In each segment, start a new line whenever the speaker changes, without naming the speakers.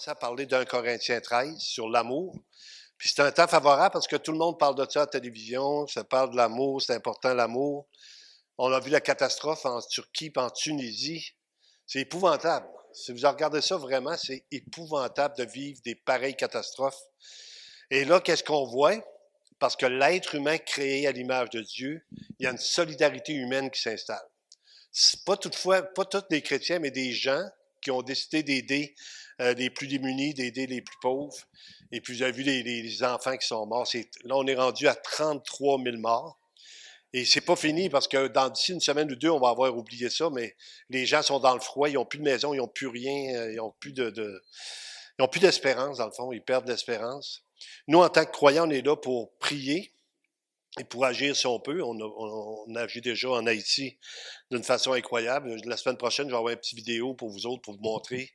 commencer à parler d'un Corinthiens 13 sur l'amour. Puis c'est un temps favorable parce que tout le monde parle de ça à la télévision, ça parle de l'amour, c'est important l'amour. On a vu la catastrophe en Turquie puis en Tunisie. C'est épouvantable. Si vous regardez ça vraiment, c'est épouvantable de vivre des pareilles catastrophes. Et là, qu'est-ce qu'on voit? Parce que l'être humain créé à l'image de Dieu, il y a une solidarité humaine qui s'installe. C'est pas toutefois, pas tous les chrétiens, mais des gens qui ont décidé d'aider les plus démunis, d'aider les plus pauvres. Et puis, vous avez vu les enfants qui sont morts. Là, on est rendu à 33 000 morts. Et c'est pas fini parce que d'ici une semaine ou deux, on va avoir oublié ça, mais les gens sont dans le froid, ils n'ont plus de maison, ils n'ont plus rien, ils n'ont plus ils ont plus d'espérance, dans le fond, ils perdent l'espérance. Nous, en tant que croyants, on est là pour prier et pour agir si on peut. On agit déjà en Haïti d'une façon incroyable. La semaine prochaine, je vais avoir une petite vidéo pour vous autres, pour vous montrer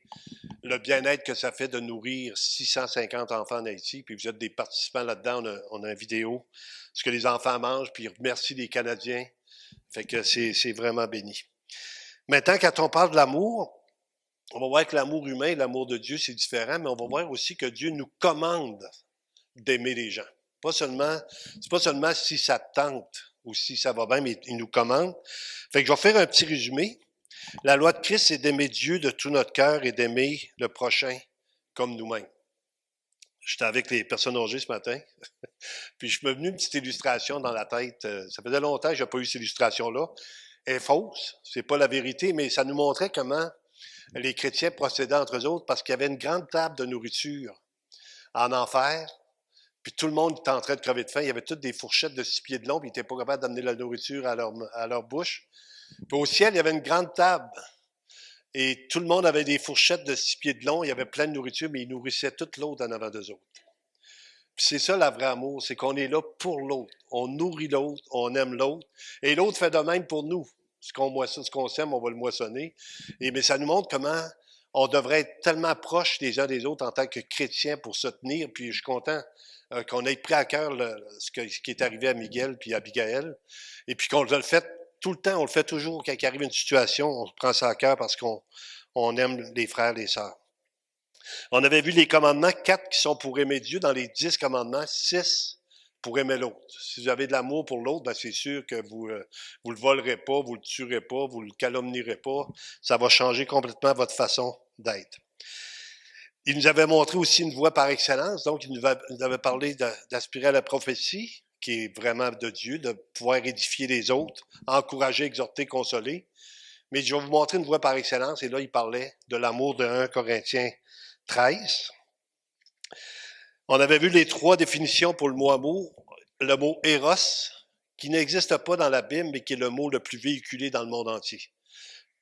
le bien-être que ça fait de nourrir 650 enfants en Haïti. Puis vous êtes des participants là-dedans. On a une vidéo, ce que les enfants mangent, puis ils remercient les Canadiens. Fait que c'est vraiment béni. Maintenant, quand on parle de l'amour, on va voir que l'amour humain et l'amour de Dieu, c'est différent, mais on va voir aussi que Dieu nous commande d'aimer les gens. C'est pas seulement si ça tente ou si ça va bien, mais il nous commande. Fait que je vais faire un petit résumé. La loi de Christ, c'est d'aimer Dieu de tout notre cœur et d'aimer le prochain comme nous-mêmes. J'étais avec les personnes âgées ce matin, puis je me venu une petite illustration dans la tête. Ça faisait longtemps que je n'ai pas eu cette illustration-là. Elle est fausse, c'est pas la vérité, mais ça nous montrait comment les chrétiens procédaient entre eux autres parce qu'il y avait une grande table de nourriture en enfer, puis tout le monde était en train de crever de faim. Il y avait toutes des fourchettes de 6 pieds de long, puis ils n'étaient pas capables d'amener la nourriture à leur bouche. Puis au ciel, il y avait une grande table. Et tout le monde avait des fourchettes de 6 pieds de long. Il y avait plein de nourriture, mais ils nourrissaient toute l'autre en avant d'eux autres. Puis c'est ça, le vrai amour, c'est qu'on est là pour l'autre. On nourrit l'autre, on aime l'autre. Et l'autre fait de même pour nous. Ce qu'on sème, on va le moissonner. Mais ça nous montre comment on devrait être tellement proches les uns des autres en tant que chrétiens pour se tenir. Puis je suis content qu'on ait pris à cœur ce qui est arrivé à Miguel puis à Abigail. Et puis qu'on le fait tout le temps, on le fait toujours. Quand il arrive une situation, on prend ça à cœur parce qu'on aime les frères, les sœurs. On avait vu les commandements, 4 qui sont pour aimer Dieu. Dans les 10 commandements, 6 pour aimer l'autre. Si vous avez de l'amour pour l'autre, ben c'est sûr que vous le volerez pas, vous le tuerez pas, vous le calomnierez pas. Ça va changer complètement votre façon d'être. Il nous avait montré aussi une voie par excellence. Donc, il nous avait parlé d'aspirer à la prophétie, qui est vraiment de Dieu, de pouvoir édifier les autres, encourager, exhorter, consoler. Mais je vais vous montrer une voie par excellence. Et là, il parlait de l'amour de 1 Corinthiens 13. On avait vu les 3 définitions pour le mot amour. Le mot éros, qui n'existe pas dans la Bible, mais qui est le mot le plus véhiculé dans le monde entier.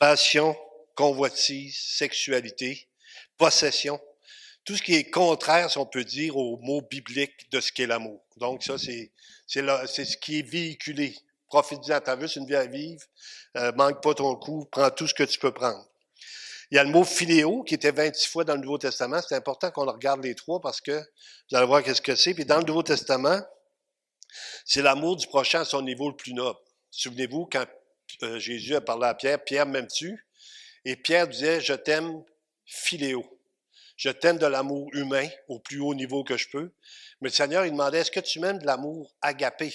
Passion, convoitise, sexualité, possession. Tout ce qui est contraire, si on peut dire, au mot biblique de ce qu'est l'amour. Donc ça, c'est ce qui est véhiculé. Profite-en, t'as vu, c'est une vie à vivre, manque pas ton coup, prends tout ce que tu peux prendre. Il y a le mot philéo qui était 26 fois dans le Nouveau Testament. C'est important qu'on regarde les 3 parce que vous allez voir qu'est-ce que c'est. Puis dans le Nouveau Testament, c'est l'amour du prochain à son niveau le plus noble. Souvenez-vous, quand Jésus a parlé à Pierre, Pierre m'aimes-tu? Et Pierre disait, je t'aime philéo. Je t'aime de l'amour humain au plus haut niveau que je peux. Mais le Seigneur, il demandait, est-ce que tu m'aimes de l'amour agapé,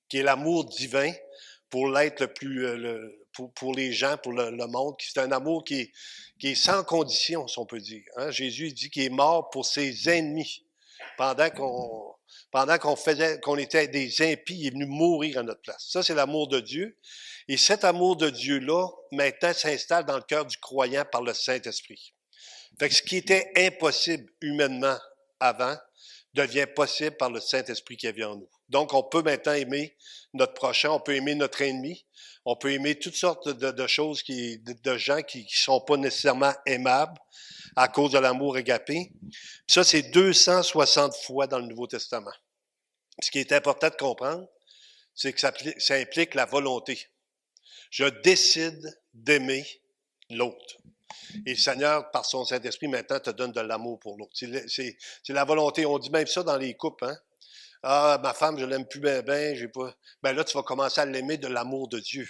qui est l'amour divin pour l'être le plus, pour les gens, pour le monde. C'est un amour qui est sans condition, si on peut dire. Hein? Jésus il dit qu'il est mort pour ses ennemis. Pendant qu'on était des impies, il est venu mourir à notre place. Ça, c'est l'amour de Dieu. Et cet amour de Dieu-là, maintenant, s'installe dans le cœur du croyant par le Saint-Esprit. Fait que ce qui était impossible humainement avant devient possible par le Saint-Esprit qui vient en nous. Donc, on peut maintenant aimer notre prochain, on peut aimer notre ennemi, on peut aimer toutes sortes de choses, de gens qui ne sont pas nécessairement aimables à cause de l'amour agapé. Ça, c'est 260 fois dans le Nouveau Testament. Ce qui est important de comprendre, c'est que ça implique la volonté. Je décide d'aimer l'autre. Et le Seigneur, par son Saint-Esprit, maintenant, te donne de l'amour pour l'autre. C'est la volonté. On dit même ça dans les couples, hein? Ah, ma femme, je l'aime plus bien, j'ai pas. Ben là, tu vas commencer à l'aimer de l'amour de Dieu.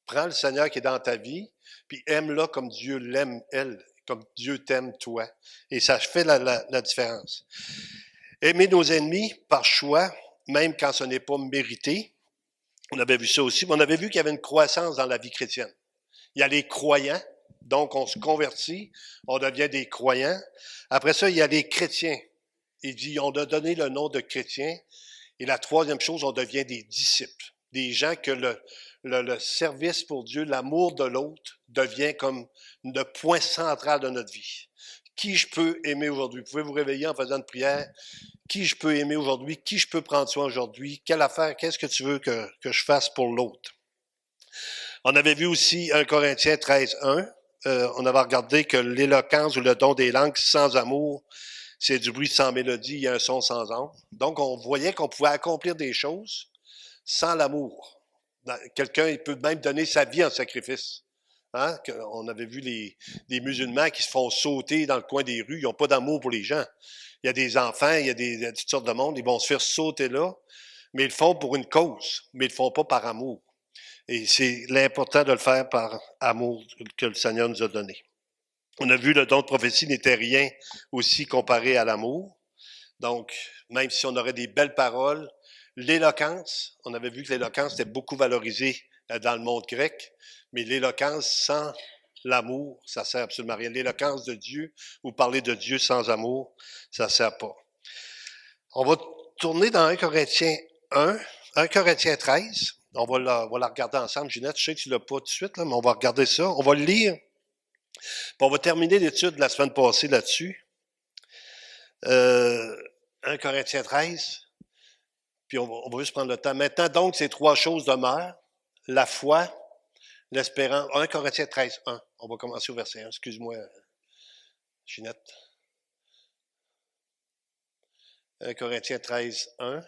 Prends le Seigneur qui est dans ta vie, puis aime-la comme Dieu l'aime, elle, comme Dieu t'aime toi. Et ça fait la différence. Aimer nos ennemis par choix, même quand ce n'est pas mérité. On avait vu ça aussi, mais on avait vu qu'il y avait une croissance dans la vie chrétienne. Il y a les croyants, donc on se convertit, on devient des croyants. Après ça, il y a les chrétiens. Il dit, on a donné le nom de chrétiens. Et la troisième chose, on devient des disciples. Des gens que le service pour Dieu, l'amour de l'autre, devient comme le point central de notre vie. Qui je peux aimer aujourd'hui? Vous pouvez vous réveiller en faisant une prière. Qui je peux aimer aujourd'hui? Qui je peux prendre soin aujourd'hui? Quelle affaire? Qu'est-ce que tu veux que je fasse pour l'autre? On avait vu aussi 1 Corinthiens 13:1. On avait regardé que l'éloquence ou le don des langues sans amour, c'est du bruit sans mélodie, il y a un son sans âme. Donc, on voyait qu'on pouvait accomplir des choses sans l'amour. Quelqu'un, il peut même donner sa vie en sacrifice. Hein? On avait vu les musulmans qui se font sauter dans le coin des rues, ils n'ont pas d'amour pour les gens. Il y a des enfants, il y a toutes sortes de monde, ils vont se faire sauter là, mais ils le font pour une cause, mais ils le font pas par amour. Et c'est l'important de le faire par amour que le Seigneur nous a donné. On a vu le don de prophétie n'était rien aussi comparé à l'amour. Donc, même si on aurait des belles paroles, l'éloquence, on avait vu que l'éloquence était beaucoup valorisée dans le monde grec, mais l'éloquence sans l'amour, ça sert absolument à rien. L'éloquence de Dieu ou parler de Dieu sans amour, ça sert pas. On va tourner dans 1 Corinthiens 1 Corinthiens 13. On va la regarder ensemble. Ginette, je sais que tu l'as pas tout de suite, là, mais on va regarder ça. On va le lire. Puis on va terminer l'étude de la semaine passée là-dessus. 1 Corinthiens 13. Puis on va juste prendre le temps. Maintenant, donc, ces trois choses demeurent. La foi, l'espérance. 1 Corinthiens 13, 1. On va commencer au verset 1. Excuse-moi, Ginette. 1 Corinthiens 13, 1.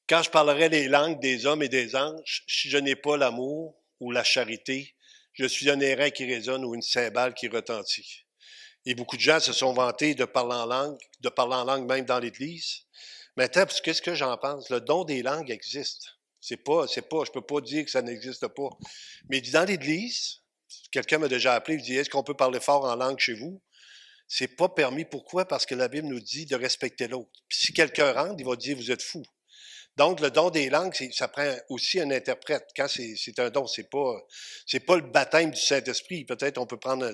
Quand je parlerai les langues des hommes et des anges, si je n'ai pas l'amour ou la charité, je suis un airain qui résonne ou une cymbale qui retentit. Et beaucoup de gens se sont vantés de parler en langue même dans l'Église. Maintenant, qu'est-ce que j'en pense? Le don des langues existe. Je peux pas dire que ça n'existe pas. Mais dans l'Église, quelqu'un m'a déjà appelé, il dit, est-ce qu'on peut parler fort en langue chez vous? C'est pas permis. Pourquoi? Parce que la Bible nous dit de respecter l'autre. Puis si quelqu'un rentre, il va dire, vous êtes fou. Donc, le don des langues, ça prend aussi un interprète. Quand c'est un don, c'est pas le baptême du Saint-Esprit. Peut-être on peut prendre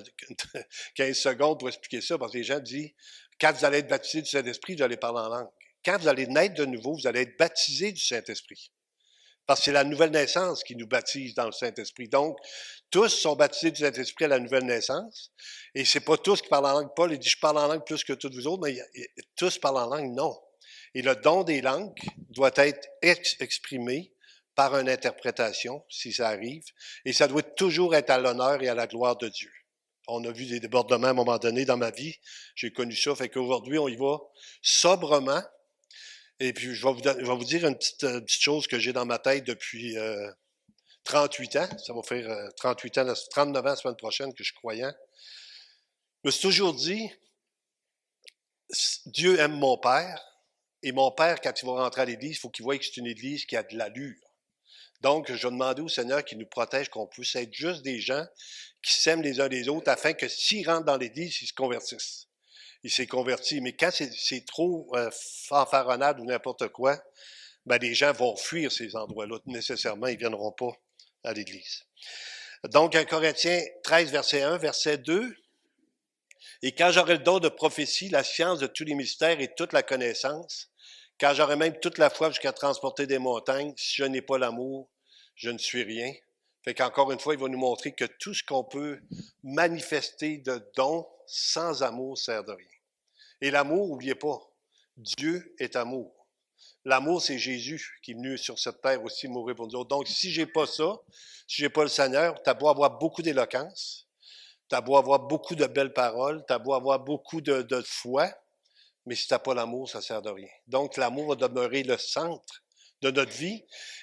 15 secondes pour expliquer ça, parce que les gens disent, quand vous allez être baptisé du Saint-Esprit, vous allez parler en langue. Quand vous allez naître de nouveau, vous allez être baptisé du Saint-Esprit. Parce que c'est la nouvelle naissance qui nous baptise dans le Saint-Esprit. Donc, tous sont baptisés du Saint-Esprit à la nouvelle naissance. Et c'est pas tous qui parlent en langue. Paul, il dit, je parle en langue plus que tous vous autres, mais tous parlent en langue, non. Et le don des langues doit être exprimé par une interprétation, si ça arrive, et ça doit toujours être à l'honneur et à la gloire de Dieu. On a vu des débordements à un moment donné dans ma vie, j'ai connu ça, fait qu'aujourd'hui, on y va sobrement, et puis je vais vous dire une petite chose que j'ai dans ma tête depuis 38 ans, ça va faire 38 ans, 39 ans la semaine prochaine que je suis croyant. Je me suis toujours dit, Dieu aime mon Père, et mon Père, quand il va rentrer à l'Église, il faut qu'il voie que c'est une Église qui a de l'allure. Donc, je vais demander au Seigneur qu'il nous protège, qu'on puisse être juste des gens qui s'aiment les uns les autres, afin que s'ils rentrent dans l'Église, ils se convertissent. Il s'est converti, mais quand c'est trop fanfaronnade ou n'importe quoi, ben les gens vont fuir ces endroits-là. Nécessairement, ils ne viendront pas à l'Église. Donc, 1 Corinthiens 13, verset 1, verset 2. Et quand j'aurai le don de prophétie, la science de tous les mystères et toute la connaissance, quand j'aurai même toute la foi jusqu'à transporter des montagnes, si je n'ai pas l'amour, je ne suis rien. Fait qu'encore une fois, il va nous montrer que tout ce qu'on peut manifester de dons sans amour sert de rien. Et l'amour, n'oubliez pas, Dieu est amour. L'amour, c'est Jésus qui est venu sur cette terre aussi mourir pour nous autres. Donc, si j'ai pas ça, si j'ai pas le Seigneur, t'as beau avoir beaucoup d'éloquence, t'as beau avoir beaucoup de belles paroles, t'as beau avoir beaucoup de foi, mais si t'as pas l'amour, ça sert de rien. Donc, l'amour va demeurer le centre de notre vie,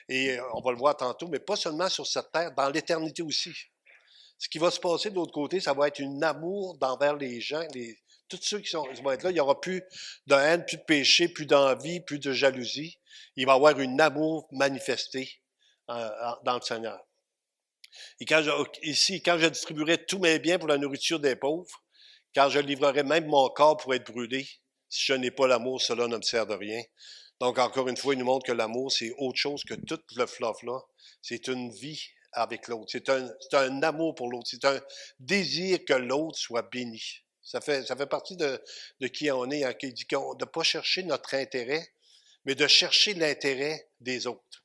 et on va le voir tantôt, mais pas seulement sur cette terre, dans l'éternité aussi. Ce qui va se passer de l'autre côté, ça va être un amour envers les gens, tous ceux qui vont être là. Il n'y aura plus de haine, plus de péché, plus d'envie, plus de jalousie. Il va y avoir un amour manifesté dans le Seigneur. Et quand je distribuerai tous mes biens pour la nourriture des pauvres, quand je livrerai même mon corps pour être brûlé, si je n'ai pas l'amour, cela ne me sert de rien. Donc, encore une fois, il nous montre que l'amour, c'est autre chose que tout le fluff-là. C'est une vie avec l'autre. C'est un amour pour l'autre. C'est un désir que l'autre soit béni. Ça fait partie de qui on est, hein, qui dit de ne pas chercher notre intérêt, mais de chercher l'intérêt des autres.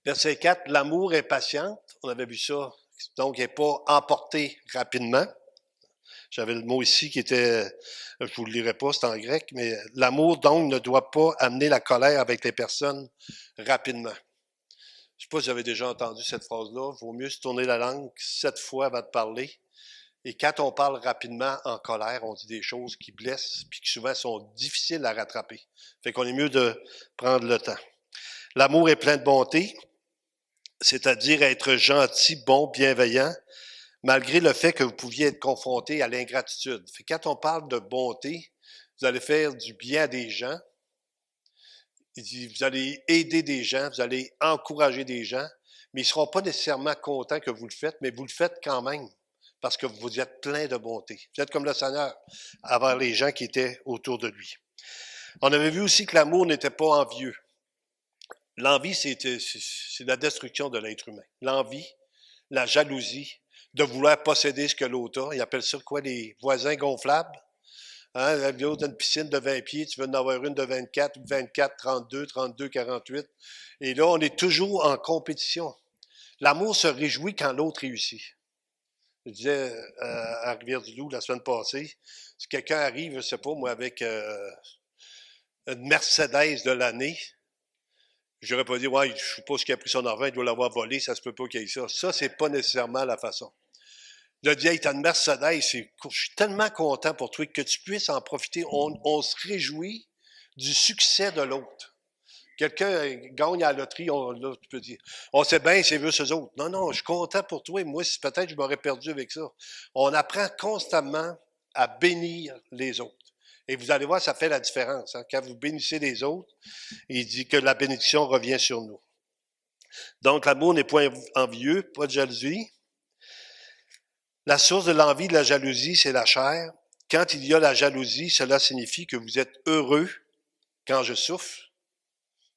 Verset 4, l'amour est patiente. On avait vu ça. Donc, il n'est pas emporté rapidement. J'avais le mot ici qui était, je vous le lirai pas, c'est en grec, mais l'amour, donc, ne doit pas amener la colère avec les personnes rapidement. Je sais pas si vous avez déjà entendu cette phrase-là. Il vaut mieux se tourner la langue 7 fois avant de parler. Et quand on parle rapidement en colère, on dit des choses qui blessent, puis qui souvent sont difficiles à rattraper. Fait qu'on est mieux de prendre le temps. L'amour est plein de bonté, c'est-à-dire être gentil, bon, bienveillant, malgré le fait que vous pouviez être confronté à l'ingratitude. Fait que quand on parle de bonté, vous allez faire du bien à des gens, vous allez aider des gens, vous allez encourager des gens, mais ils ne seront pas nécessairement contents que vous le faites, mais vous le faites quand même, parce que vous êtes plein de bonté. Vous êtes comme le Seigneur envers les gens qui étaient autour de lui. On avait vu aussi que l'amour n'était pas envieux. L'envie, c'est la destruction de l'être humain. L'envie, la jalousie, de vouloir posséder ce que l'autre a. Ils appellent ça quoi, les voisins gonflables? Hein, l'autre a une piscine de 20 pieds, tu veux en avoir une de 24, 24, 32, 32, 48. Et là, on est toujours en compétition. L'amour se réjouit quand l'autre réussit. Je disais à Rivière-du-Loup la semaine passée, si quelqu'un arrive, je ne sais pas, moi, avec une Mercedes de l'année, je n'aurais pas dit, ouais, je ne sais pas ce qui a pris son argent, il doit l'avoir volé, ça se peut pas qu'il y ait ça. Ça, c'est pas nécessairement la façon. Il a dit, hey, t'as une Mercedes, je suis tellement content pour toi que tu puisses en profiter. On se réjouit du succès de l'autre. Quelqu'un gagne à la loterie, là, tu peux dire, on sait bien, c'est vu ces autres. Non, non, je suis content pour toi. Moi, peut-être je m'aurais perdu avec ça. On apprend constamment à bénir les autres. Et vous allez voir, ça fait la différence. Hein? Quand vous bénissez les autres, il dit que la bénédiction revient sur nous. Donc, l'amour n'est point envieux, pas de jalousie. La source de l'envie et de la jalousie, c'est la chair. Quand il y a la jalousie, cela signifie que vous êtes heureux quand je souffre.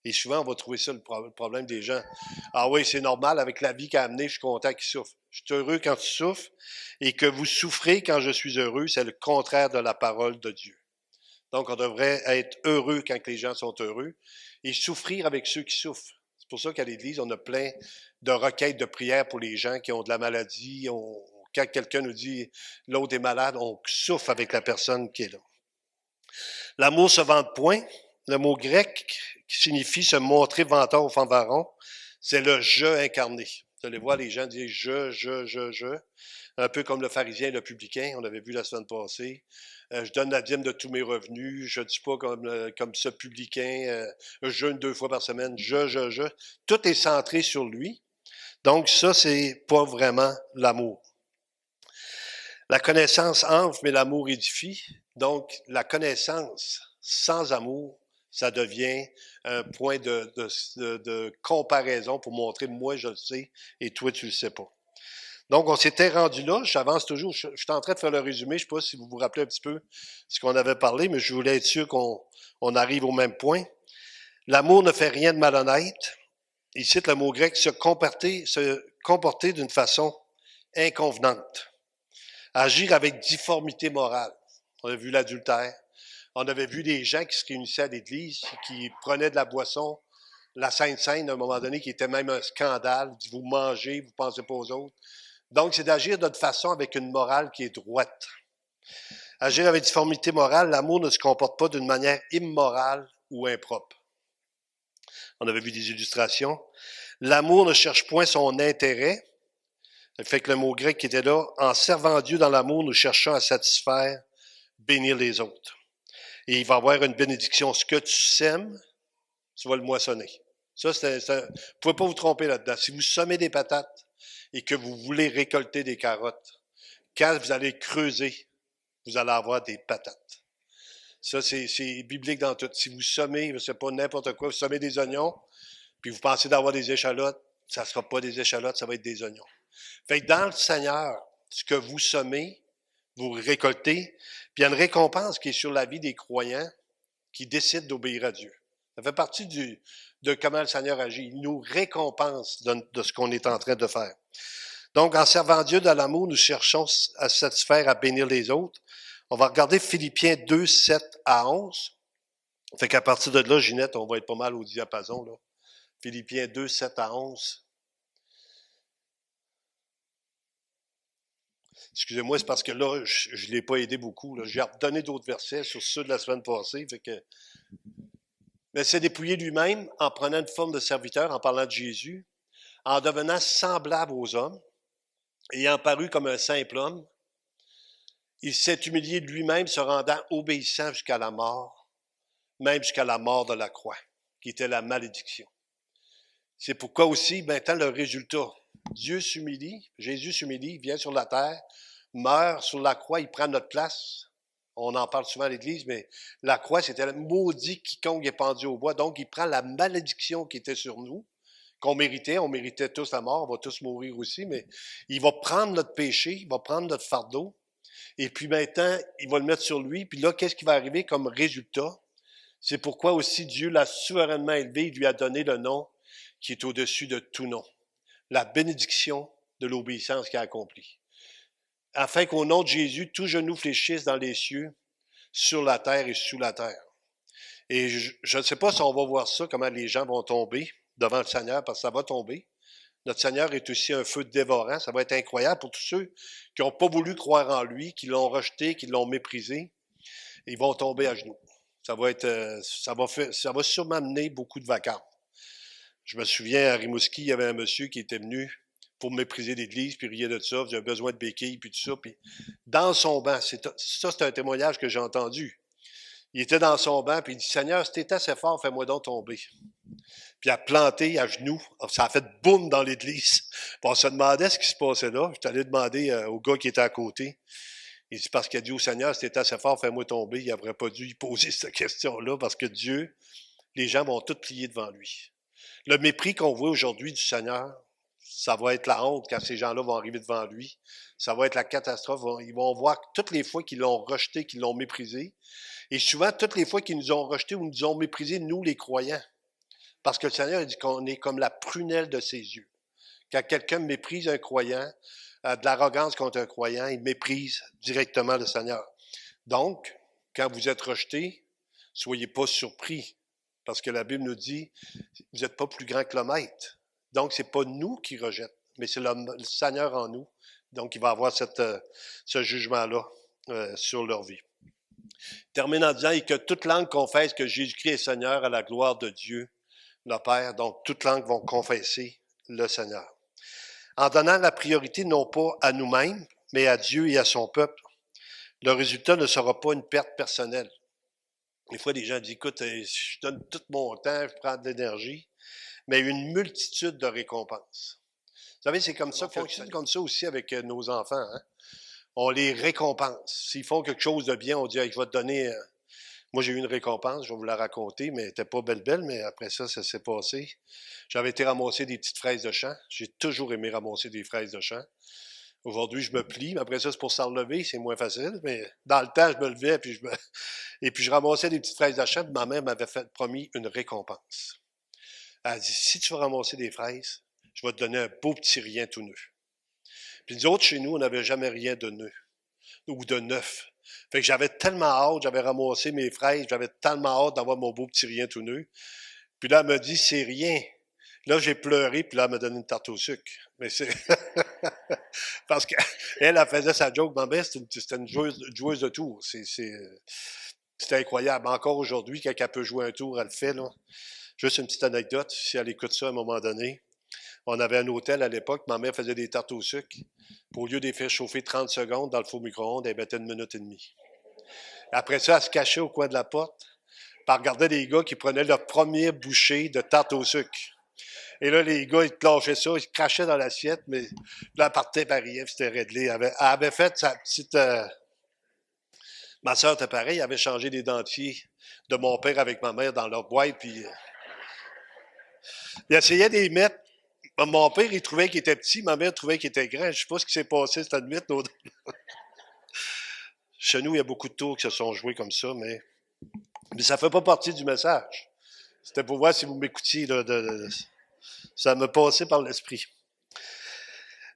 Et souvent, on va trouver ça le problème des gens. Ah oui, c'est normal, avec la vie qu'il a amenée, je suis content qu'il souffre. Je suis heureux quand tu souffres et que vous souffrez quand je suis heureux, c'est le contraire de la parole de Dieu. Donc, on devrait être heureux quand les gens sont heureux et souffrir avec ceux qui souffrent. C'est pour ça qu'à l'Église, on a plein de requêtes de prière pour les gens qui ont de la maladie. Quand quelqu'un nous dit l'autre est malade, on souffre avec la personne qui est là. L'amour se vante point. Le mot grec qui signifie se montrer vanteur ou fanfaron, c'est le je incarné. Vous allez voir, les gens disent je. Un peu comme le pharisien et le publicain, on avait vu la semaine passée. Je donne la dîme de tous mes revenus. Je ne dis pas comme ce publicain, je jeûne 2 fois par semaine. Je. Tout est centré sur lui. Donc, ça, c'est pas vraiment l'amour. La connaissance enfle, mais l'amour édifie. Donc, la connaissance sans amour, ça devient un point de comparaison pour montrer, moi, je le sais, et toi, tu le sais pas. Donc, on s'était rendu là. J'avance toujours. Je suis en train de faire le résumé. Je ne sais pas si vous vous rappelez un petit peu ce qu'on avait parlé, mais je voulais être sûr qu'on arrive au même point. L'amour ne fait rien de malhonnête. Il cite le mot grec, se comporter d'une façon inconvenante. Agir avec difformité morale. On a vu l'adultère. On avait vu des gens qui se réunissaient à l'église, qui prenaient de la boisson, la Sainte Seine, à un moment donné, qui était même un scandale. Vous mangez, vous ne pensez pas aux autres. Donc, c'est d'agir de toute façon avec une morale qui est droite. Agir avec difformité morale, l'amour ne se comporte pas d'une manière immorale ou impropre. On avait vu des illustrations. L'amour ne cherche point son intérêt. Le fait que le mot grec qui était là, en servant Dieu dans l'amour, nous cherchons à satisfaire, bénir les autres. Et il va y avoir une bénédiction. Ce que tu sèmes, tu vas le moissonner. Ça, vous ne pouvez pas vous tromper là-dedans. Si vous semez des patates et que vous voulez récolter des carottes, quand vous allez creuser, vous allez avoir des patates. Ça, c'est biblique dans tout. Si vous semez, je ne sais pas, n'importe quoi, vous semez des oignons, puis vous pensez d'avoir des échalotes, ça ne sera pas des échalotes, ça va être des oignons. Fait que dans le Seigneur, ce que vous semez, vous récoltez, puis il y a une récompense qui est sur la vie des croyants qui décident d'obéir à Dieu. Ça fait partie de comment le Seigneur agit. Il nous récompense de ce qu'on est en train de faire. Donc, en servant Dieu dans l'amour, nous cherchons à satisfaire, à bénir les autres. On va regarder Philippiens 2, 7 à 11. Fait qu'à partir de là, Ginette, on va être pas mal au diapason, là. Philippiens 2, 7 à 11. Excusez-moi, c'est parce que là, je ne l'ai pas aidé beaucoup. Là. J'ai redonné d'autres versets sur ceux de la semaine passée. Fait que... Mais c'est dépouillé lui-même en prenant une forme de serviteur, en parlant de Jésus, en devenant semblable aux hommes, ayant paru comme un simple homme. Il s'est humilié de lui-même, se rendant obéissant jusqu'à la mort, même jusqu'à la mort de la croix, qui était la malédiction. C'est pourquoi aussi, maintenant, le résultat. Dieu s'humilie, Jésus s'humilie, vient sur la terre, meurt sur la croix, il prend notre place. On en parle souvent à l'Église, mais la croix, c'était le maudit quiconque est pendu au bois. Donc, il prend la malédiction qui était sur nous, qu'on méritait. On méritait tous la mort, on va tous mourir aussi, mais il va prendre notre péché, il va prendre notre fardeau, et puis maintenant, il va le mettre sur lui. Puis là, qu'est-ce qui va arriver comme résultat? C'est pourquoi aussi Dieu l'a souverainement élevé, il lui a donné le nom qui est au-dessus de tout nom. La bénédiction de l'obéissance qu'il a accomplie. Afin qu'au nom de Jésus, tout genou fléchisse dans les cieux, sur la terre et sous la terre. Et je ne sais pas si on va voir ça, comment les gens vont tomber devant le Seigneur, parce que ça va tomber. Notre Seigneur est aussi un feu dévorant. Ça va être incroyable pour tous ceux qui n'ont pas voulu croire en lui, qui l'ont rejeté, qui l'ont méprisé. Ils vont tomber à genoux. Ça va sûrement amener beaucoup de vacances. Je me souviens, à Rimouski, il y avait un monsieur qui était venu pour mépriser l'Église, puis riait de ça, j'avais besoin de béquilles, puis tout ça. Puis dans son banc, c'est un témoignage que j'ai entendu. Il était dans son banc, puis il dit, Seigneur, si t'es assez fort, fais-moi donc tomber. Puis il a planté à genoux. Ça a fait boum dans l'Église. Puis on se demandait ce qui se passait là. J'étais allé demander au gars qui était à côté. Il dit, parce qu'il a dit au Seigneur, si t'es assez fort, fais-moi tomber. Il n'aurait pas dû y poser cette question-là, parce que Dieu, les gens vont tous plier devant lui. Le mépris qu'on voit aujourd'hui du Seigneur, ça va être la honte quand ces gens-là vont arriver devant lui. Ça va être la catastrophe. Ils vont voir toutes les fois qu'ils l'ont rejeté, qu'ils l'ont méprisé. Et souvent, toutes les fois qu'ils nous ont rejetés ou nous ont méprisés, nous, les croyants. Parce que le Seigneur dit qu'on est comme la prunelle de ses yeux. Quand quelqu'un méprise un croyant, de l'arrogance contre un croyant, il méprise directement le Seigneur. Donc, quand vous êtes rejeté, soyez pas surpris. Parce que la Bible nous dit, vous n'êtes pas plus grand que le maître. Donc, c'est pas nous qui rejettent, mais c'est le Seigneur en nous. Donc, il va avoir ce jugement-là sur leur vie. Termine en disant, et que toute langue confesse que Jésus-Christ est Seigneur à la gloire de Dieu, le Père. Donc, toute langue vont confesser le Seigneur. En donnant la priorité non pas à nous-mêmes, mais à Dieu et à son peuple, le résultat ne sera pas une perte personnelle. Des fois, les gens disent, écoute, je donne tout mon temps, je prends de l'énergie, mais une multitude de récompenses. Vous savez, c'est comme ça, fonctionne comme ça aussi avec nos enfants. Hein? On les récompense. S'ils font quelque chose de bien, on dit, je vais te donner... Moi, j'ai eu une récompense, je vais vous la raconter, mais elle n'était pas belle, mais après ça s'est passé. J'avais été ramasser des petites fraises de champ. J'ai toujours aimé ramasser des fraises de champ. Aujourd'hui, je me plie, mais après ça, c'est pour s'en relever, c'est moins facile. Mais dans le temps, je me levais, et puis je ramassais des petites fraises de champ, puis ma mère m'avait promis une récompense. Elle a dit, si tu veux ramasser des fraises, je vais te donner un beau petit rien tout neuf. Puis nous autres, chez nous, on n'avait jamais rien de neuf, ou de neuf. Fait que j'avais tellement hâte, j'avais ramassé mes fraises, j'avais tellement hâte d'avoir mon beau petit rien tout neuf. Puis là, elle me dit, c'est rien. Là, j'ai pleuré, puis là, elle m'a donné une tarte au sucre. Mais c'est... Parce qu'elle, elle faisait sa joke. Ma mère, c'était une joueuse de tour. C'était incroyable. Encore aujourd'hui, quand elle peut jouer un tour, elle le fait, là. Juste une petite anecdote, si elle écoute ça à un moment donné. On avait un hôtel à l'époque, ma mère faisait des tartes au sucre. Au lieu de les faire chauffer 30 secondes dans le four micro-ondes, elle mettait 1 minute et demie. Après ça, elle se cachait au coin de la porte, puis elle regardait les gars qui prenaient leur premier bouchée de tarte au sucre. Et là, les gars, ils clenchaient ça, ils se crachaient dans l'assiette, mais là, elle partait par rien, c'était réglé. Elle avait fait sa petite... Ma soeur était pareil, elle avait changé les dentiers de mon père avec ma mère dans leur boîte, puis il essayait de les mettre. Mon père, il trouvait qu'il était petit, ma mère trouvait qu'il était grand. Je ne sais pas ce qui s'est passé cette nuit. Chez nous, il y a beaucoup de tours qui se sont joués comme ça, mais ça ne fait pas partie du message. C'était pour voir si vous m'écoutiez. Ça me passait par l'esprit.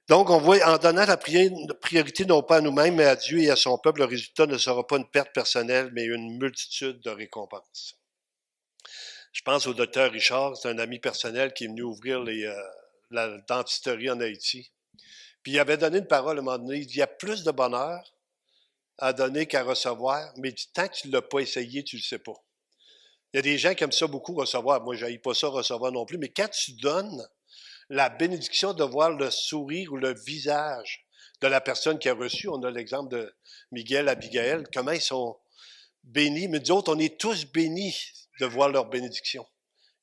Donc, on voit, en donnant la priorité non pas à nous-mêmes, mais à Dieu et à son peuple, le résultat ne sera pas une perte personnelle, mais une multitude de récompenses. Je pense au docteur Richard, c'est un ami personnel qui est venu ouvrir la dentisterie en Haïti. Puis il avait donné une parole à un moment donné, il dit, il y a plus de bonheur à donner qu'à recevoir, mais tant que tu ne l'as pas essayé, tu ne le sais pas. Il y a des gens qui aiment ça beaucoup recevoir. Moi, je n'aime pas ça recevoir non plus, mais quand tu donnes la bénédiction de voir le sourire ou le visage de la personne qui a reçu, on a l'exemple de Miguel, Abigail, comment ils sont bénis, mais nous autres, on est tous bénis de voir leur bénédiction.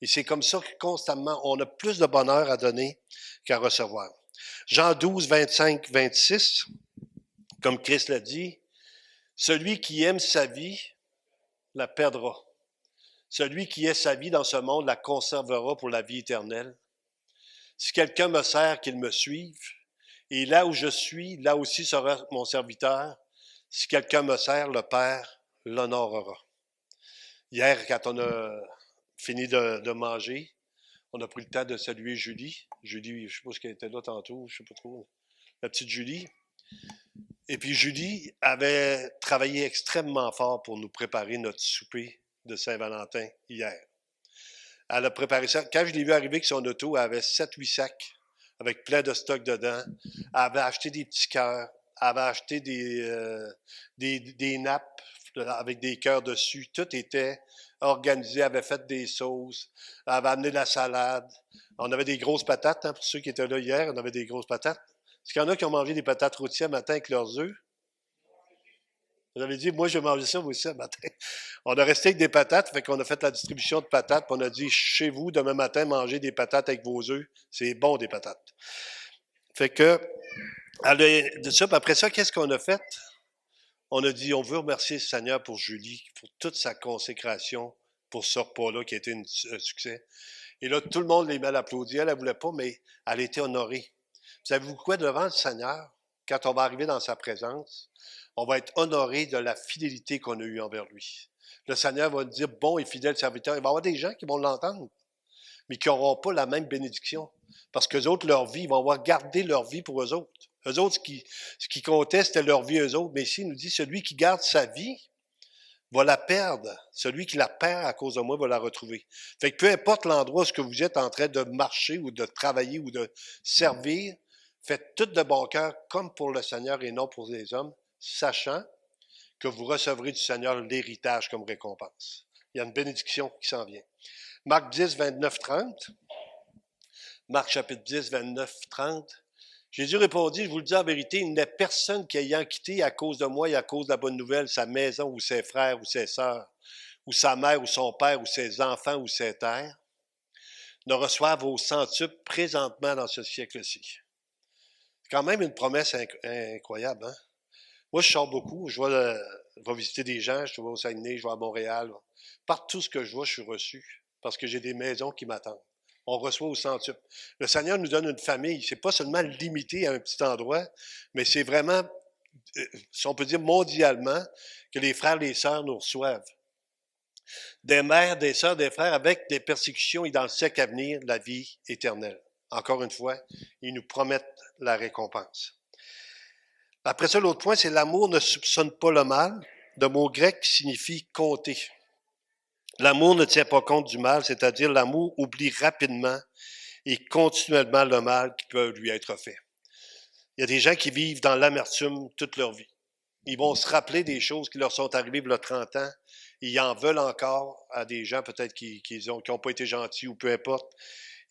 Et c'est comme ça que constamment, on a plus de bonheur à donner qu'à recevoir. Jean 12, 25, 26, comme Christ l'a dit, celui qui aime sa vie la perdra. Celui qui est sa vie dans ce monde la conservera pour la vie éternelle. Si quelqu'un me sert, qu'il me suive. Et là où je suis, là aussi sera mon serviteur. Si quelqu'un me sert, le Père l'honorera. Hier, quand on a fini de manger, on a pris le temps de saluer Julie. Julie, je suppose qu'elle était là tantôt, je ne sais pas trop. La petite Julie. Et puis Julie avait travaillé extrêmement fort pour nous préparer notre souper de Saint-Valentin hier. Elle a préparé ça. Quand je l'ai vu arriver avec son auto, elle avait 7-8 sacs avec plein de stocks dedans. Elle avait acheté des petits cœurs. Elle avait acheté des nappes avec des cœurs dessus. Tout était organisé. Elle avait fait des sauces. Elle avait amené de la salade. On avait des grosses patates. Pour ceux qui étaient là hier, on avait des grosses patates. Est-ce qu'il y en a qui ont mangé des patates rôties le matin avec leurs œufs? Vous avez dit, moi, je vais manger ça, vous aussi, le matin. On a resté avec des patates, fait qu'on a fait la distribution de patates, puis on a dit, chez vous, demain matin, mangez des patates avec vos œufs. C'est bon, des patates. Fait que, de ça, puis après ça, qu'est-ce qu'on a fait? On a dit, on veut remercier le Seigneur pour Julie, pour toute sa consécration, pour ce repas-là qui a été un succès. Et là, tout le monde les met à l'applaudir. Elle ne voulait pas, mais elle a été honorée. Savez-vous quoi, devant le Seigneur, quand on va arriver dans sa présence, on va être honoré de la fidélité qu'on a eue envers lui. Le Seigneur va nous dire, bon et fidèle serviteur. Il va y avoir des gens qui vont l'entendre, mais qui n'auront pas la même bénédiction. Parce qu'eux autres, leur vie, ils vont avoir gardé leur vie pour eux autres. Eux autres, ce qui comptait, c'était leur vie, eux autres. Mais ici, il nous dit, celui qui garde sa vie va la perdre. Celui qui la perd à cause de moi va la retrouver. Fait que peu importe l'endroit où ce que vous êtes en train de marcher ou de travailler ou de servir, faites tout de bon cœur comme pour le Seigneur et non pour les hommes, sachant que vous recevrez du Seigneur l'héritage comme récompense. Il y a une bénédiction qui s'en vient. Marc 10, 29, 30. Marc chapitre 10, 29, 30. Jésus répondit, je vous le dis en vérité, il n'est personne qui ayant quitté à cause de moi et à cause de la bonne nouvelle sa maison ou ses frères ou ses sœurs, ou sa mère ou son père ou ses enfants ou ses terres, ne reçoive au centuple présentement dans ce siècle-ci. C'est quand même une promesse incroyable, hein? Moi, je sors beaucoup. Je vais visiter des gens. Je vais au Saguenay, je vais à Montréal. Partout ce que je vois, je suis reçu parce que j'ai des maisons qui m'attendent. On reçoit au centuple. Le Seigneur nous donne une famille. C'est pas seulement limité à un petit endroit, mais c'est vraiment, si on peut dire mondialement, que les frères et les sœurs nous reçoivent. Des mères, des sœurs, des frères, avec des persécutions et dans le siècle à venir, la vie éternelle. Encore une fois, ils nous promettent la récompense. Après ça, l'autre point, c'est l'amour ne soupçonne pas le mal, de mot grec qui signifie compter. L'amour ne tient pas compte du mal, c'est-à-dire l'amour oublie rapidement et continuellement le mal qui peut lui être fait. Il y a des gens qui vivent dans l'amertume toute leur vie. Ils vont se rappeler des choses qui leur sont arrivées il y a 30 ans. Ils en veulent encore à des gens peut-être qui n'ont pas été gentils ou peu importe.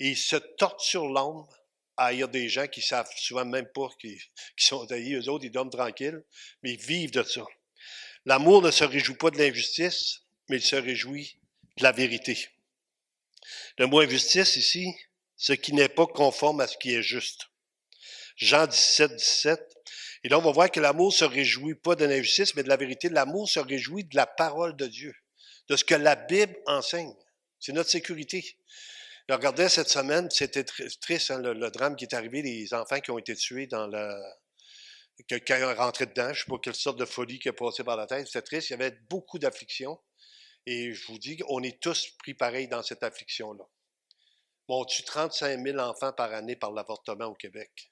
Et ils se torturent l'âme à haïr des gens qui savent souvent même pas qui sont haïs. Eux autres, ils dorment tranquilles, mais ils vivent de ça. L'amour ne se réjouit pas de l'injustice, mais il se réjouit de la vérité. Le mot injustice ici, ce qui n'est pas conforme à ce qui est juste. Jean 17, 17. Et là, on va voir que l'amour ne se réjouit pas de l'injustice, mais de la vérité. L'amour se réjouit de la parole de Dieu, de ce que la Bible enseigne. C'est notre sécurité. Je regardais cette semaine, c'était triste, hein, le drame qui est arrivé, les enfants qui ont été tués dans quelqu'un est rentré dedans, je ne sais pas quelle sorte de folie qui a passé par la tête, c'était triste, il y avait beaucoup d'afflictions, et je vous dis qu'on est tous pris pareil dans cette affliction-là. Bon, on tue 35 000 enfants par année par l'avortement au Québec.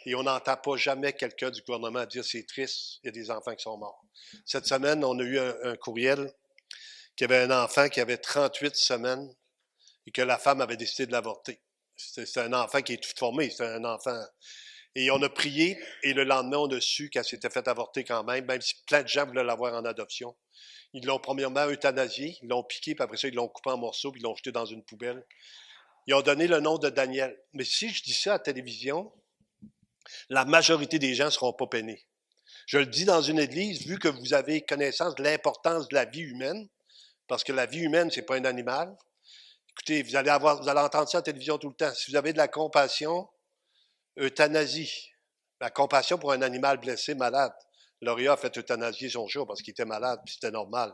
Et on n'entend pas jamais quelqu'un du gouvernement dire c'est triste, il y a des enfants qui sont morts. Cette semaine, on a eu un courriel qui avait un enfant qui avait 38 semaines et que la femme avait décidé de l'avorter. C'est un enfant qui est tout formé, c'est un enfant. Et on a prié, et le lendemain, on a su qu'elle s'était fait avorter quand même si plein de gens voulaient l'avoir en adoption. Ils l'ont premièrement euthanasié, ils l'ont piqué, puis après ça, ils l'ont coupé en morceaux, puis ils l'ont jeté dans une poubelle. Ils ont donné le nom de Daniel. Mais si je dis ça à la télévision, la majorité des gens ne seront pas peinés. Je le dis dans une église, vu que vous avez connaissance de l'importance de la vie humaine, parce que la vie humaine, c'est pas un animal. Écoutez, vous allez entendre ça à la télévision tout le temps. Si vous avez de la compassion, euthanasie. La compassion pour un animal blessé, malade. Lauria a fait euthanasier son chat parce qu'il était malade, puis c'était normal.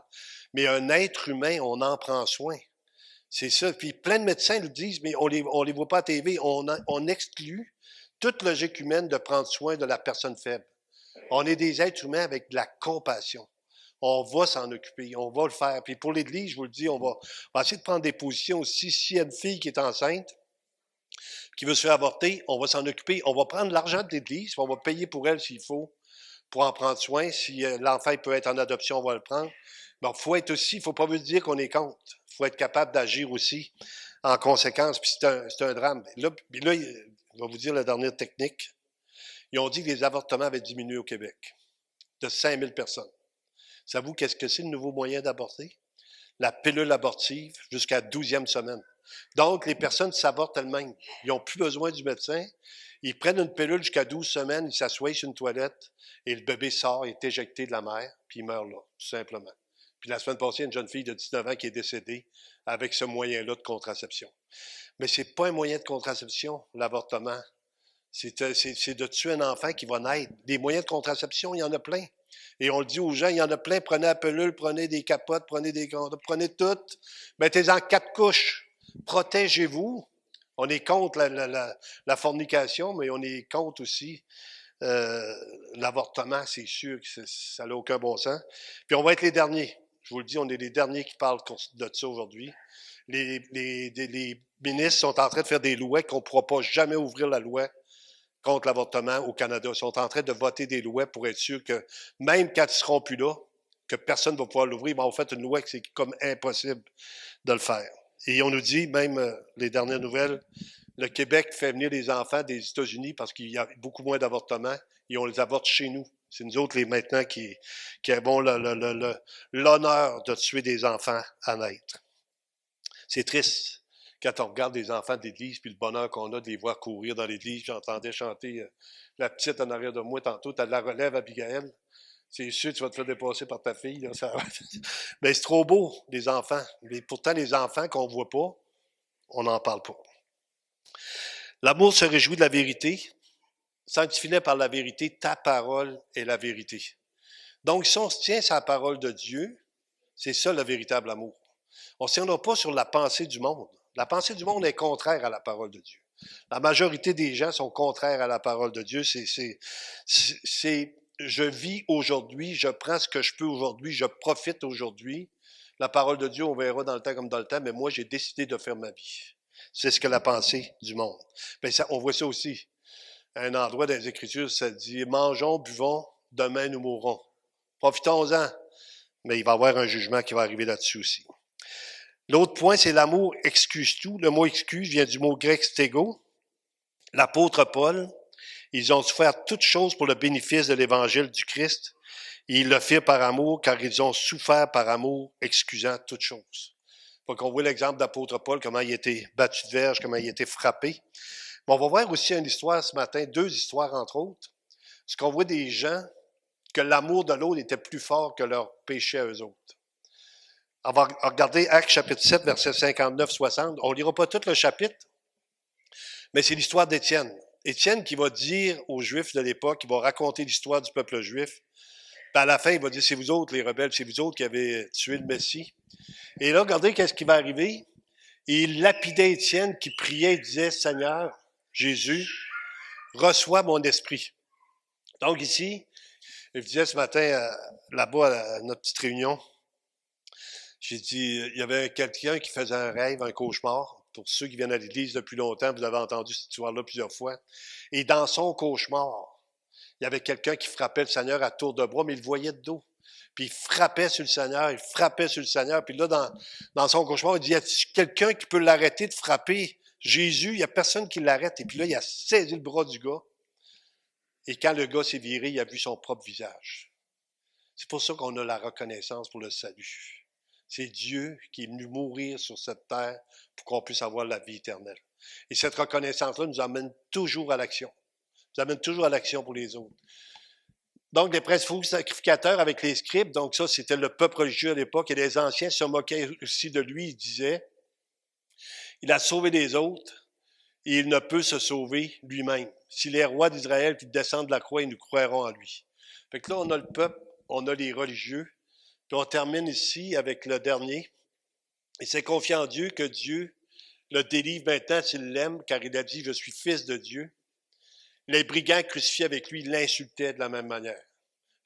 Mais un être humain, on en prend soin. C'est ça. Puis plein de médecins le disent, mais on les voit pas à TV. On exclut toute logique humaine de prendre soin de la personne faible. On est des êtres humains avec de la compassion. On va s'en occuper, on va le faire. Puis pour l'Église, je vous le dis, on va essayer de prendre des positions aussi. S'il y a une fille qui est enceinte, qui veut se faire avorter, on va s'en occuper. On va prendre l'argent de l'Église, on va payer pour elle s'il faut, pour en prendre soin. Si l'enfant peut être en adoption, on va le prendre. Donc, il faut être aussi, il ne faut pas vous dire qu'on est contre. Il faut être capable d'agir aussi en conséquence. Puis c'est un drame. Là, je vais vous dire la dernière technique. Ils ont dit que les avortements avaient diminué au Québec de 5 000 personnes. Savez-vous qu'est-ce que c'est le nouveau moyen d'avorter? La pilule abortive jusqu'à 12e semaine. Donc, les personnes s'avortent elles-mêmes. Ils n'ont plus besoin du médecin. Ils prennent une pilule jusqu'à 12 semaines, ils s'assoient sur une toilette et le bébé sort, est éjecté de la mère, puis il meurt là, tout simplement. Puis la semaine passée, il y a une jeune fille de 19 ans qui est décédée avec ce moyen-là de contraception. Mais ce n'est pas un moyen de contraception, l'avortement. C'est de tuer un enfant qui va naître. Des moyens de contraception, il y en a plein. Et on le dit aux gens, il y en a plein, prenez la pilule, prenez des capotes, prenez toutes, mettez-en 4 couches. Protégez-vous. On est contre la fornication, mais on est contre aussi l'avortement, c'est sûr que ça n'a aucun bon sens. Puis on va être les derniers. Je vous le dis, on est les derniers qui parlent de ça aujourd'hui. Les ministres sont en train de faire des lois qu'on ne pourra pas jamais ouvrir la loi contre l'avortement au Canada. Ils sont en train de voter des lois pour être sûr que même quand ils ne seront plus là, que personne ne va pouvoir l'ouvrir, mais on fait une loi que c'est comme impossible de le faire. Et on nous dit, même les dernières nouvelles, le Québec fait venir les enfants des États-Unis parce qu'il y a beaucoup moins d'avortements et on les avorte chez nous. C'est nous autres, maintenant, qui avons l'honneur de tuer des enfants à naître. C'est triste quand on regarde les enfants de l'Église puis le bonheur qu'on a de les voir courir dans l'Église. J'entendais chanter la petite en arrière de moi tantôt. Tu as de la relève, Abigail. C'est sûr que tu vas te faire dépasser par ta fille. Là, mais c'est trop beau, les enfants. Mais pourtant, les enfants qu'on ne voit pas, on n'en parle pas. L'amour se réjouit de la vérité. Sanctifie-les par la vérité. Ta parole est la vérité. Donc, si on se tient sur la parole de Dieu, c'est ça le véritable amour. On ne se tiendra pas sur la pensée du monde. La pensée du monde est contraire à la parole de Dieu. La majorité des gens sont contraires à la parole de Dieu. C'est je vis aujourd'hui, je prends ce que je peux aujourd'hui, je profite aujourd'hui. La parole de Dieu, on verra dans le temps comme dans le temps, mais moi, j'ai décidé de faire ma vie. C'est ce que la pensée du monde. Bien, on voit ça aussi. À un endroit dans les Écritures, ça dit « Mangeons, buvons, demain nous mourrons. » Profitons-en. Mais il va y avoir un jugement qui va arriver là-dessus aussi. L'autre point, c'est l'amour excuse tout. Le mot excuse vient du mot grec stégo. L'apôtre Paul, ils ont souffert toutes choses pour le bénéfice de l'évangile du Christ. Et ils le firent par amour, car ils ont souffert par amour, excusant toutes choses. Faut qu'on voit l'exemple d'apôtre Paul, comment il a été battu de verge, comment il a été frappé. Mais on va voir aussi une histoire ce matin, 2 histoires entre autres. Parce qu'on voit des gens que l'amour de l'autre était plus fort que leur péché à eux autres. On va regarder Actes chapitre 7, versets 59-60. On ne lira pas tout le chapitre, mais c'est l'histoire d'Étienne. Étienne qui va dire aux Juifs de l'époque, il va raconter l'histoire du peuple juif. Puis à la fin, il va dire, c'est vous autres les rebelles, c'est vous autres qui avez tué le Messie. Et là, regardez qu'est-ce qui va arriver. Et il lapidait Étienne qui priait et disait, Seigneur, Jésus, reçois mon esprit. Donc ici, je disais ce matin, là-bas, à notre petite réunion, j'ai dit, il y avait quelqu'un qui faisait un rêve, un cauchemar. Pour ceux qui viennent à l'église depuis longtemps, vous avez entendu cette histoire-là plusieurs fois. Et dans son cauchemar, il y avait quelqu'un qui frappait le Seigneur à tour de bras, mais il le voyait de dos. Puis il frappait sur le Seigneur, il frappait sur le Seigneur. Puis là, dans son cauchemar, il dit, y a quelqu'un qui peut l'arrêter de frapper Jésus? Il n'y a personne qui l'arrête. Et puis là, il a saisi le bras du gars. Et quand le gars s'est viré, il a vu son propre visage. C'est pour ça qu'on a la reconnaissance pour le salut. C'est Dieu qui est venu mourir sur cette terre pour qu'on puisse avoir la vie éternelle. Et cette reconnaissance-là nous amène toujours à l'action. Nous amène toujours à l'action pour les autres. Donc, les principaux sacrificateurs avec les scribes, donc ça, c'était le peuple religieux à l'époque, et les anciens se moquaient aussi de lui. Ils disaient, il a sauvé les autres, et il ne peut se sauver lui-même. S'il est roi d'Israël, qu'il descend de la croix, ils nous croiront en lui. Fait que là, on a le peuple, on a les religieux, puis on termine ici avec le dernier. Il s'est confié en Dieu que Dieu le délivre maintenant s'il l'aime, car il a dit, je suis fils de Dieu. Les brigands crucifiés avec lui l'insultaient de la même manière.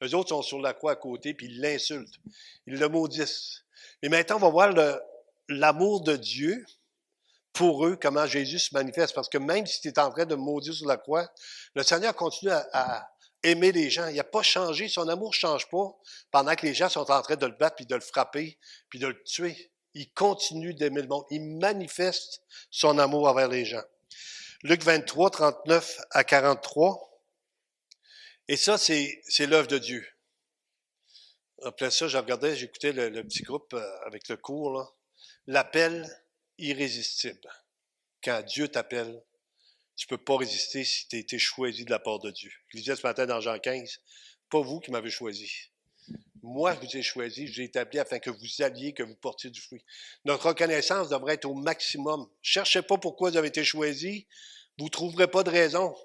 Eux autres sont sur la croix à côté, puis ils l'insultent. Ils le maudissent. Mais maintenant, on va voir l'amour de Dieu pour eux, comment Jésus se manifeste. Parce que même si tu es en train de maudire sur la croix, le Seigneur continue à aimer les gens. Il n'a pas changé. Son amour ne change pas pendant que les gens sont en train de le battre, puis de le frapper, puis de le tuer. Il continue d'aimer le monde. Il manifeste son amour envers les gens. Luc 23, 39 à 43. Et ça, c'est l'œuvre de Dieu. Après ça, je regardais, j'écoutais le petit groupe avec le cours, là. L'appel irrésistible. Quand Dieu t'appelle, tu peux pas résister si tu as été choisi de la part de Dieu. Je disais ce matin dans Jean 15, pas vous qui m'avez choisi. Moi, je vous ai choisi, je vous ai établi afin que vous alliez, que vous portiez du fruit. Notre reconnaissance devrait être au maximum. Cherchez pas pourquoi vous avez été choisi, vous ne trouverez pas de raison.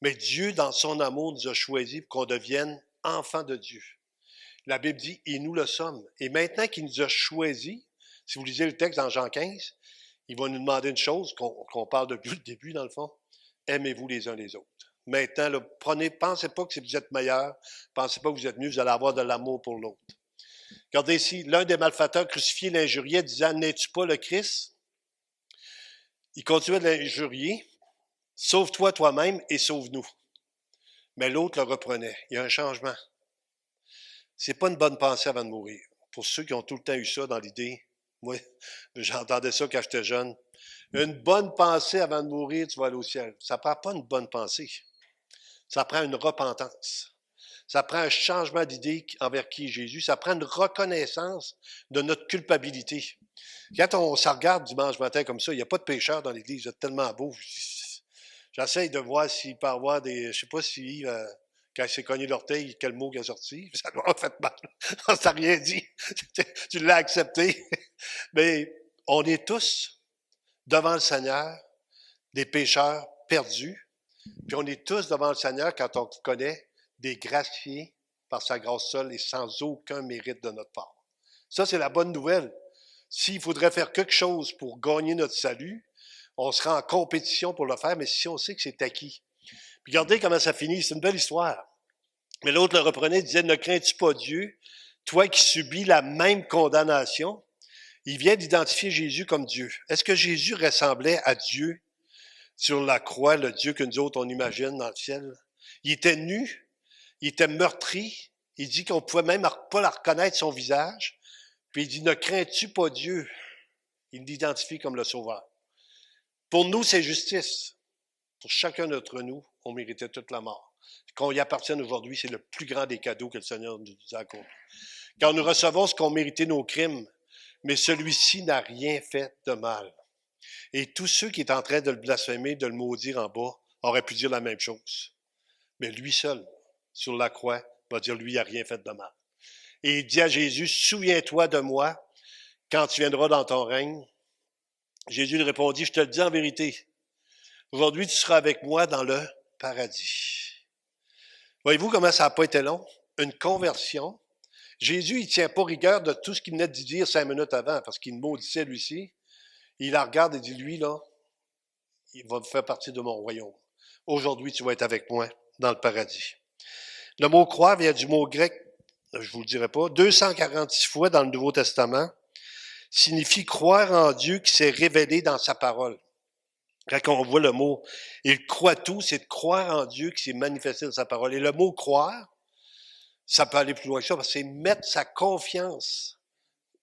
Mais Dieu, dans son amour, nous a choisis pour qu'on devienne enfants de Dieu. La Bible dit, et nous le sommes. Et maintenant qu'il nous a choisis, si vous lisez le texte dans Jean 15, il va nous demander une chose qu'on parle depuis le début, dans le fond. Aimez-vous les uns les autres. Maintenant, là, pensez pas que si vous êtes meilleur, pensez pas que vous êtes mieux, vous allez avoir de l'amour pour l'autre. Regardez ici, l'un des malfaiteurs crucifiés l'injuriait, disant, n'es-tu pas le Christ? Il continuait de l'injurier. Sauve-toi toi-même et sauve-nous. Mais l'autre le reprenait. Il y a un changement. C'est pas une bonne pensée avant de mourir. Pour ceux qui ont tout le temps eu ça dans l'idée, moi, j'entendais ça quand j'étais jeune. Une bonne pensée avant de mourir, tu vas aller au ciel. Ça prend pas une bonne pensée. Ça prend une repentance. Ça prend un changement d'idée envers qui est Jésus. Ça prend une reconnaissance de notre culpabilité. Quand on se regarde dimanche matin comme ça, il n'y a pas de pécheur dans l'Église. Vous êtes tellement beau. J'essaye de voir s'il peut y avoir des... Je sais pas si, quand il s'est cogné l'orteil, quel mot il a sorti. Ça lui a fait mal. On s'est rien dit. Tu l'as accepté. Mais on est tous, devant le Seigneur, des pécheurs perdus. Puis on est tous devant le Seigneur, quand on connaît, des graciés par sa grâce seule et sans aucun mérite de notre part. Ça, c'est la bonne nouvelle. S'il faudrait faire quelque chose pour gagner notre salut, on sera en compétition pour le faire, mais si on sait que c'est acquis. Puis regardez comment ça finit, c'est une belle histoire. Mais l'autre le reprenait et disait, ne crains-tu pas Dieu, toi qui subis la même condamnation? Il vient d'identifier Jésus comme Dieu. Est-ce que Jésus ressemblait à Dieu sur la croix, le Dieu que nous autres on imagine dans le ciel? Il était nu, il était meurtri, il dit qu'on pouvait même pas reconnaître son visage, puis il dit, ne crains-tu pas Dieu? Il l'identifie comme le Sauveur. Pour nous, c'est justice. Pour chacun d'entre nous, on méritait toute la mort. Qu'on y appartienne aujourd'hui, c'est le plus grand des cadeaux que le Seigneur nous a accordé. Quand nous recevons ce qu'ont mérité nos crimes, mais celui-ci n'a rien fait de mal. Et tous ceux qui étaient en train de le blasphémer, de le maudire en bas, auraient pu dire la même chose. Mais lui seul, sur la croix, va dire, lui, il n'a rien fait de mal. Et il dit à Jésus, souviens-toi de moi quand tu viendras dans ton règne. Jésus lui répondit, je te le dis en vérité, aujourd'hui tu seras avec moi dans le paradis. Voyez-vous comment ça n'a pas été long? Une conversion. Jésus, il ne tient pas rigueur de tout ce qu'il venait de dire 5 minutes avant, parce qu'il maudissait lui-ci. Il la regarde et dit, lui, là, il va faire partie de mon royaume. Aujourd'hui, tu vas être avec moi dans le paradis. Le mot croire vient du mot grec, je vous le dirai pas, 246 fois dans le Nouveau Testament, signifie croire en Dieu qui s'est révélé dans sa parole. Quand on voit le mot « il croit tout », c'est de croire en Dieu qui s'est manifesté dans sa parole. Et le mot « croire », ça peut aller plus loin que ça, parce que c'est mettre sa confiance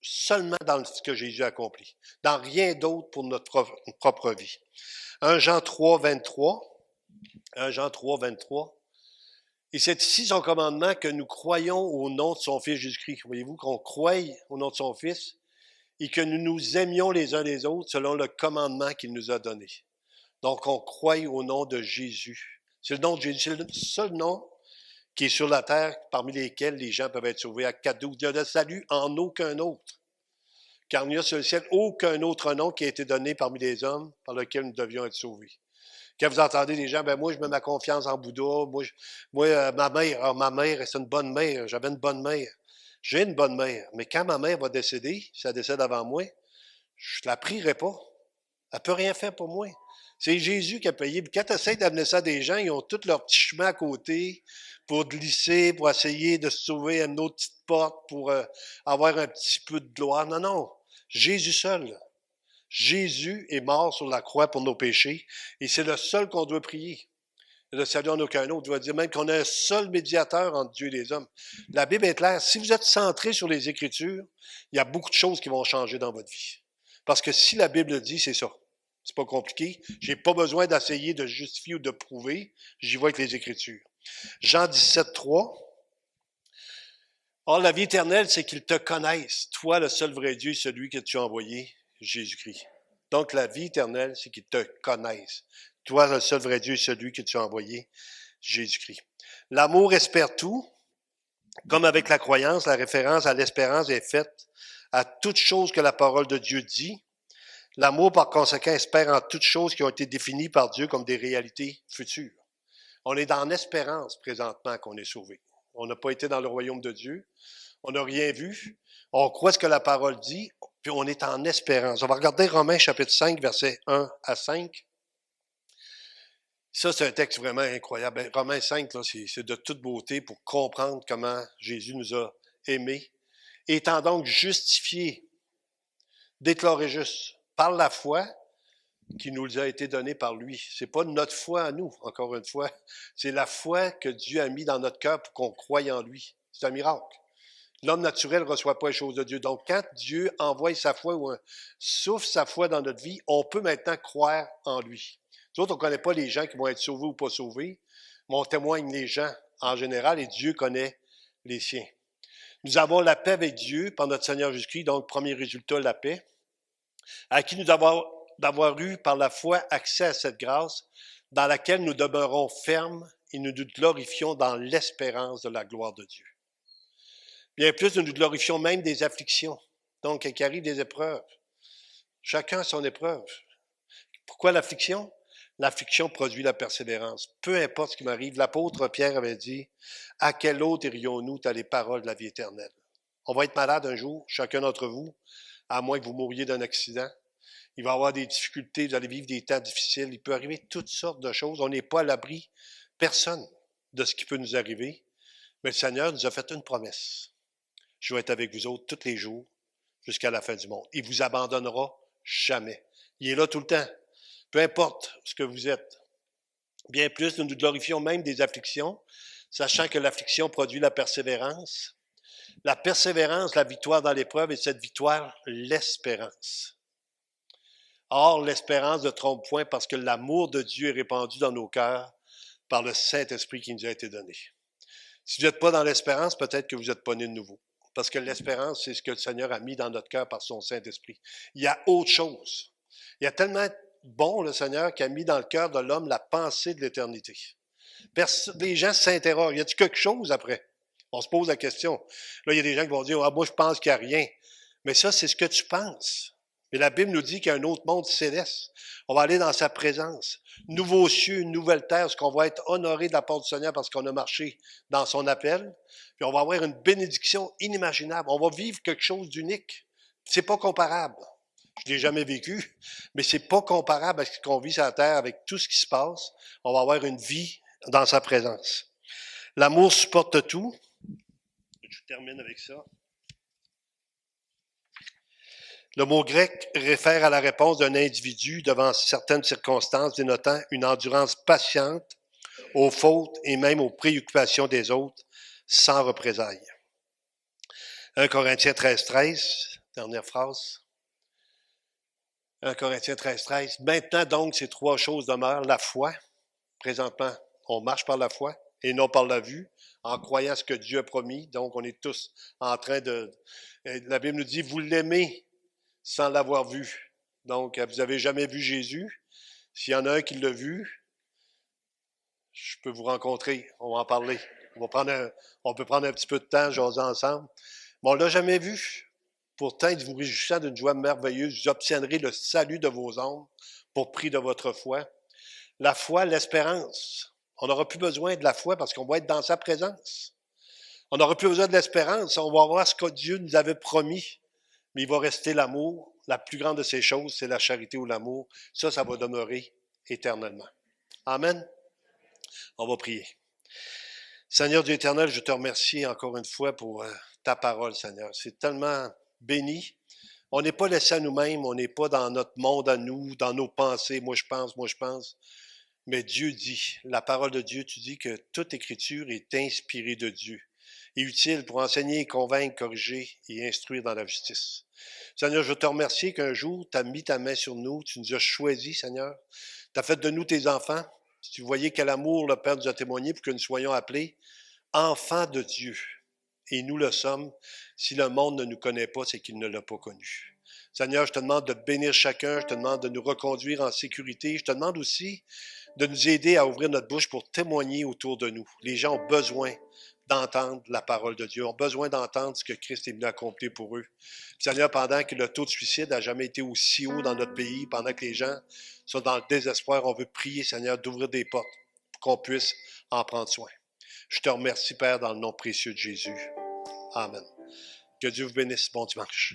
seulement dans ce que Jésus a accompli, dans rien d'autre pour notre propre vie. 1 Jean 3, 23, 1 Jean 3, 23, et c'est ici son commandement que nous croyons au nom de son Fils Jésus-Christ. Voyez-vous qu'on croie au nom de son Fils et que nous nous aimions les uns les autres selon le commandement qu'il nous a donné. Donc, on croit au nom de Jésus. C'est le nom de Jésus, c'est le seul nom qui est sur la terre parmi lesquels les gens peuvent être sauvés. Acte 4, 12, il n'y a de salut en aucun autre. Car il n'y a sur le ciel aucun autre nom qui a été donné parmi les hommes par lequel nous devions être sauvés. Quand vous entendez des gens, ben moi, je mets ma confiance en Bouddha, ma mère, c'est une bonne mère, j'avais une bonne mère. J'ai une bonne mère, mais quand ma mère va décéder, si elle décède avant moi, je ne la prierai pas. Elle ne peut rien faire pour moi. C'est Jésus qui a payé. Puis quand tu essaies d'amener ça à des gens, ils ont tous leurs petits chemins à côté pour glisser, pour essayer de se sauver à une autre petite porte, pour avoir un petit peu de gloire. Non, non. Jésus seul. Jésus est mort sur la croix pour nos péchés et c'est le seul qu'on doit prier. Le salut en aucun autre. On doit dire même qu'on a un seul médiateur entre Dieu et les hommes. La Bible est claire. Si vous êtes centré sur les Écritures, il y a beaucoup de choses qui vont changer dans votre vie. Parce que si la Bible dit, c'est ça. C'est pas compliqué. J'ai pas besoin d'essayer de justifier ou de prouver. J'y vais avec les Écritures. Jean 17, 3. Or, la vie éternelle, c'est qu'ils te connaissent. Toi, le seul vrai Dieu, celui que tu as envoyé, Jésus-Christ. Donc, la vie éternelle, c'est qu'ils te connaissent. Toi, le seul vrai Dieu, celui que tu as envoyé, Jésus-Christ. L'amour espère tout. Comme avec la croyance, la référence à l'espérance est faite à toute chose que la parole de Dieu dit. L'amour, par conséquent, espère en toutes choses qui ont été définies par Dieu comme des réalités futures. On est dans l'espérance présentement qu'on est sauvé. On n'a pas été dans le royaume de Dieu. On n'a rien vu. On croit ce que la parole dit, puis on est en espérance. On va regarder Romains chapitre 5, versets 1 à 5. Ça, c'est un texte vraiment incroyable. Romains 5, là, c'est de toute beauté pour comprendre comment Jésus nous a aimés. Étant donc justifiés, déclarés justes par la foi qui nous a été donnée par lui. C'est pas notre foi à nous, encore une fois. C'est la foi que Dieu a mis dans notre cœur pour qu'on croie en lui. C'est un miracle. L'homme naturel ne reçoit pas les choses de Dieu. Donc, quand Dieu envoie sa foi ou souffle sa foi dans notre vie, on peut maintenant croire en lui. Nous autres, on ne connaît pas les gens qui vont être sauvés ou pas sauvés, mais on témoigne les gens en général et Dieu connaît les siens. Nous avons la paix avec Dieu par notre Seigneur Jésus-Christ, donc premier résultat, la paix, à qui nous d'avoir eu par la foi accès à cette grâce dans laquelle nous demeurons fermes et nous nous glorifions dans l'espérance de la gloire de Dieu. Bien plus, nous nous glorifions même des afflictions, donc qu'il arrive des épreuves. Chacun a son épreuve. Pourquoi l'affliction? L'affliction produit la persévérance. Peu importe ce qui m'arrive, l'apôtre Pierre avait dit, « À quel autre irions-nous, t'as les paroles de la vie éternelle? » On va être malade un jour, chacun d'entre vous, à moins que vous mouriez d'un accident. Il va y avoir des difficultés, vous allez vivre des temps difficiles. Il peut arriver toutes sortes de choses. On n'est pas à l'abri, personne, de ce qui peut nous arriver. Mais le Seigneur nous a fait une promesse. Je vais être avec vous autres tous les jours jusqu'à la fin du monde. Il ne vous abandonnera jamais. Il est là tout le temps. Peu importe ce que vous êtes. Bien plus, nous nous glorifions même des afflictions, sachant que l'affliction produit la persévérance. La persévérance, la victoire dans l'épreuve, et cette victoire, l'espérance. Or, l'espérance ne trompe point parce que l'amour de Dieu est répandu dans nos cœurs par le Saint-Esprit qui nous a été donné. Si vous n'êtes pas dans l'espérance, peut-être que vous n'êtes pas né de nouveau. Parce que l'espérance, c'est ce que le Seigneur a mis dans notre cœur par son Saint-Esprit. Il y a autre chose. Il y a tellement bon, le Seigneur, qui a mis dans le cœur de l'homme la pensée de l'éternité. Les gens s'interrogent. Y a-t-il quelque chose après? On se pose la question. Là, il y a des gens qui vont dire, « Ah, moi, je pense qu'il n'y a rien. » Mais ça, c'est ce que tu penses. Mais la Bible nous dit qu'il y a un autre monde céleste. On va aller dans sa présence. Nouveaux cieux, une nouvelle terre, ce qu'on va être honoré de la part du Seigneur parce qu'on a marché dans son appel. Puis on va avoir une bénédiction inimaginable. On va vivre quelque chose d'unique. C'est pas comparable. Je ne l'ai jamais vécu, mais c'est pas comparable à ce qu'on vit sur la terre avec tout ce qui se passe. On va avoir une vie dans sa présence. L'amour supporte tout. Je termine avec ça. Le mot grec réfère à la réponse d'un individu devant certaines circonstances, dénotant une endurance patiente aux fautes et même aux préoccupations des autres, sans représailles. 1 Corinthiens 13, dernière phrase. 1 Corinthiens 13. Maintenant donc, ces trois choses demeurent. La foi. Présentement, on marche par la foi et non par la vue, en croyant ce que Dieu a promis. Donc, on est tous en train de... La Bible nous dit, vous l'aimez sans l'avoir vu. Donc, vous n'avez jamais vu Jésus. S'il y en a un qui l'a vu, je peux vous rencontrer. On va en parler. On peut prendre un petit peu de temps, jaser ensemble. Mais on ne l'a jamais vu. Pourtant, vous réjouissant d'une joie merveilleuse, vous obtiendrez le salut de vos âmes pour prix de votre foi. La foi, l'espérance. On n'aura plus besoin de la foi parce qu'on va être dans sa présence. On n'aura plus besoin de l'espérance. On va voir ce que Dieu nous avait promis. Mais il va rester l'amour. La plus grande de ces choses, c'est la charité ou l'amour. Ça va demeurer éternellement. Amen. On va prier. Seigneur Dieu éternel, je te remercie encore une fois pour ta parole, Seigneur. C'est tellement béni. On n'est pas laissé à nous-mêmes, on n'est pas dans notre monde à nous, dans nos pensées, moi je pense. Mais Dieu dit, la parole de Dieu, tu dis que toute écriture est inspirée de Dieu et utile pour enseigner, convaincre, corriger et instruire dans la justice. Seigneur, je te remercie qu'un jour, tu as mis ta main sur nous, tu nous as choisis, Seigneur. Tu as fait de nous tes enfants. Si tu voyais quel amour le Père nous a témoigné pour que nous soyons appelés enfants de Dieu. Et nous le sommes. Si le monde ne nous connaît pas, c'est qu'il ne l'a pas connu. Seigneur, je te demande de bénir chacun, je te demande de nous reconduire en sécurité, je te demande aussi de nous aider à ouvrir notre bouche pour témoigner autour de nous. Les gens ont besoin d'entendre la parole de Dieu, ont besoin d'entendre ce que Christ est venu accomplir pour eux. Seigneur, pendant que le taux de suicide n'a jamais été aussi haut dans notre pays, pendant que les gens sont dans le désespoir, on veut prier, Seigneur, d'ouvrir des portes pour qu'on puisse en prendre soin. Je te remercie, Père, dans le nom précieux de Jésus. Amen. Que Dieu vous bénisse. Bon dimanche.